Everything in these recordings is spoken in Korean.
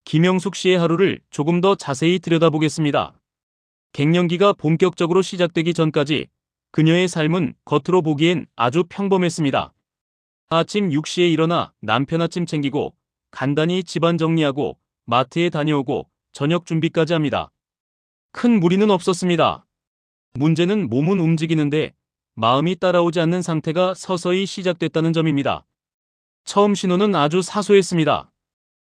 김영숙 씨의 하루를 조금 더 자세히 들여다보겠습니다. 갱년기가 본격적으로 시작되기 전까지 그녀의 삶은 겉으로 보기엔 아주 평범했습니다. 아침 6시에 일어나 남편 아침 챙기고 간단히 집안 정리하고 마트에 다녀오고 저녁 준비까지 합니다. 큰 무리는 없었습니다. 문제는 몸은 움직이는데 마음이 따라오지 않는 상태가 서서히 시작됐다는 점입니다. 처음 신호는 아주 사소했습니다.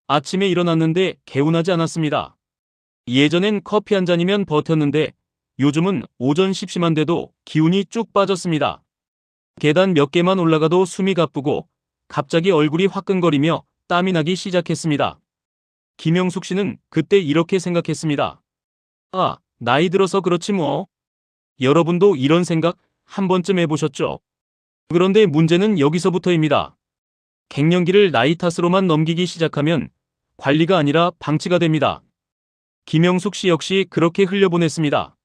아침에 일어났는데 개운하지 않았습니다. 예전엔 커피 한 잔이면 버텼는데 요즘은 오전 십시만돼도 기운이 쭉 빠졌습니다. 계단 몇 개만 올라가도 숨이 가쁘고 갑자기 얼굴이 화끈거리며 땀이 나기 시작했습니다. 김영숙 씨는 그때 이렇게 생각했습니다. 아, 나이 들어서 그렇지 뭐. 여러분도 이런 생각 한 번쯤 해보셨죠? 그런데 문제는 여기서부터입니다. 갱년기를 나이 탓으로만 넘기기 시작하면 관리가 아니라 방치가 됩니다. 김영숙 씨 역시 그렇게 흘려보냈습니다.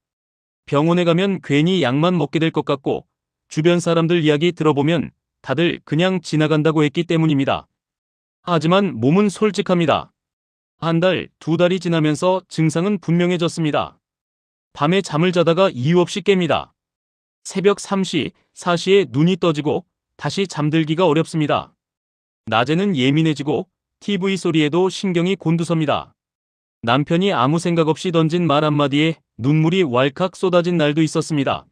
병원에 가면 괜히 약만 먹게 될 것 같고 주변 사람들 이야기 들어보면 다들 그냥 지나간다고 했기 때문입니다. 하지만 몸은 솔직합니다. 한 달, 두 달이 지나면서 증상은 분명해졌습니다. 밤에 잠을 자다가 이유 없이 깹니다. 새벽 3시, 4시에 눈이 떠지고 다시 잠들기가 어렵습니다. 낮에는 예민해지고 TV 소리에도 신경이 곤두섭니다. 남편이 아무 생각 없이 던진 말 한마디에 눈물이 왈칵 쏟아진 날도 있었습니다.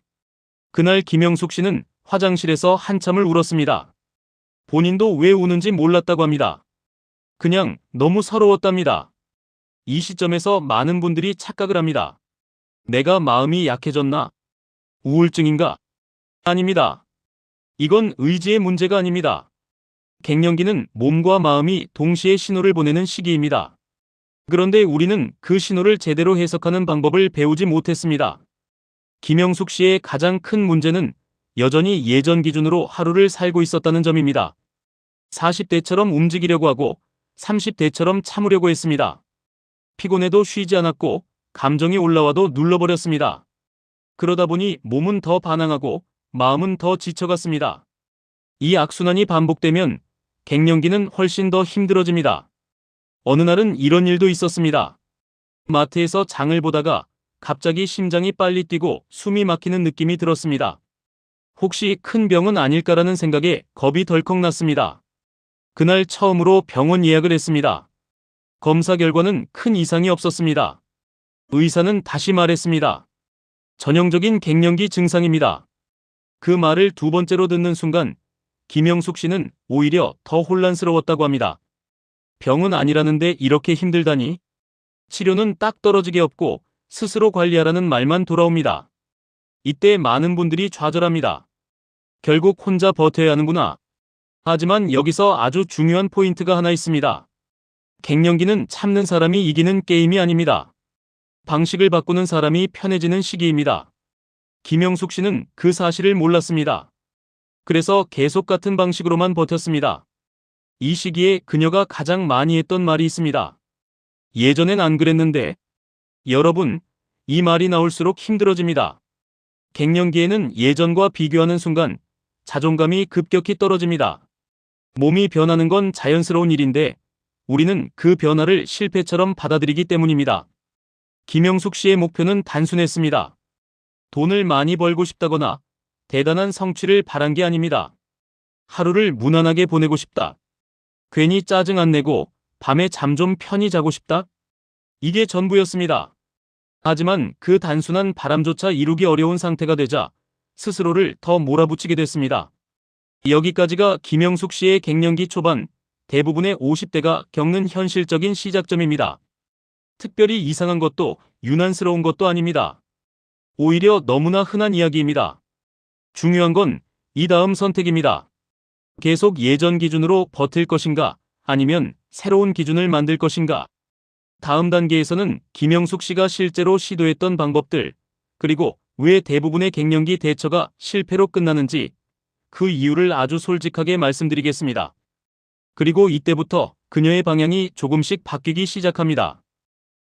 그날 김영숙 씨는 화장실에서 한참을 울었습니다. 본인도 왜 우는지 몰랐다고 합니다. 그냥 너무 서러웠답니다. 이 시점에서 많은 분들이 착각을 합니다. 내가 마음이 약해졌나? 우울증인가? 아닙니다. 이건 의지의 문제가 아닙니다. 갱년기는 몸과 마음이 동시에 신호를 보내는 시기입니다. 그런데 우리는 그 신호를 제대로 해석하는 방법을 배우지 못했습니다. 김영숙 씨의 가장 큰 문제는 여전히 예전 기준으로 하루를 살고 있었다는 점입니다. 40대처럼 움직이려고 하고 30대처럼 참으려고 했습니다. 피곤해도 쉬지 않았고 감정이 올라와도 눌러버렸습니다. 그러다 보니 몸은 더 반항하고 마음은 더 지쳐갔습니다. 이 악순환이 반복되면 갱년기는 훨씬 더 힘들어집니다. 어느 날은 이런 일도 있었습니다. 마트에서 장을 보다가 갑자기 심장이 빨리 뛰고 숨이 막히는 느낌이 들었습니다. 혹시 큰 병은 아닐까라는 생각에 겁이 덜컥 났습니다. 그날 처음으로 병원 예약을 했습니다. 검사 결과는 큰 이상이 없었습니다. 의사는 다시 말했습니다. 전형적인 갱년기 증상입니다. 그 말을 두 번째로 듣는 순간 김영숙 씨는 오히려 더 혼란스러웠다고 합니다. 병은 아니라는데 이렇게 힘들다니? 치료는 딱 떨어지게 없고 스스로 관리하라는 말만 돌아옵니다. 이때 많은 분들이 좌절합니다. 결국 혼자 버텨야 하는구나. 하지만 여기서 아주 중요한 포인트가 하나 있습니다. 갱년기는 참는 사람이 이기는 게임이 아닙니다. 방식을 바꾸는 사람이 편해지는 시기입니다. 김영숙 씨는 그 사실을 몰랐습니다. 그래서 계속 같은 방식으로만 버텼습니다. 이 시기에 그녀가 가장 많이 했던 말이 있습니다. 예전엔 안 그랬는데. 여러분, 이 말이 나올수록 힘들어집니다. 갱년기에는 예전과 비교하는 순간 자존감이 급격히 떨어집니다. 몸이 변하는 건 자연스러운 일인데 우리는 그 변화를 실패처럼 받아들이기 때문입니다. 김영숙 씨의 목표는 단순했습니다. 돈을 많이 벌고 싶다거나 대단한 성취를 바란 게 아닙니다. 하루를 무난하게 보내고 싶다. 괜히 짜증 안 내고 밤에 잠 좀 편히 자고 싶다. 이게 전부였습니다. 하지만 그 단순한 바람조차 이루기 어려운 상태가 되자 스스로를 더 몰아붙이게 됐습니다. 여기까지가 김영숙 씨의 갱년기 초반 대부분의 50대가 겪는 현실적인 시작점입니다. 특별히 이상한 것도 유난스러운 것도 아닙니다. 오히려 너무나 흔한 이야기입니다. 중요한 건 이 다음 선택입니다. 계속 예전 기준으로 버틸 것인가 아니면 새로운 기준을 만들 것인가. 다음 단계에서는 김영숙 씨가 실제로 시도했던 방법들 그리고 왜 대부분의 갱년기 대처가 실패로 끝나는지 그 이유를 아주 솔직하게 말씀드리겠습니다. 그리고 이때부터 그녀의 방향이 조금씩 바뀌기 시작합니다.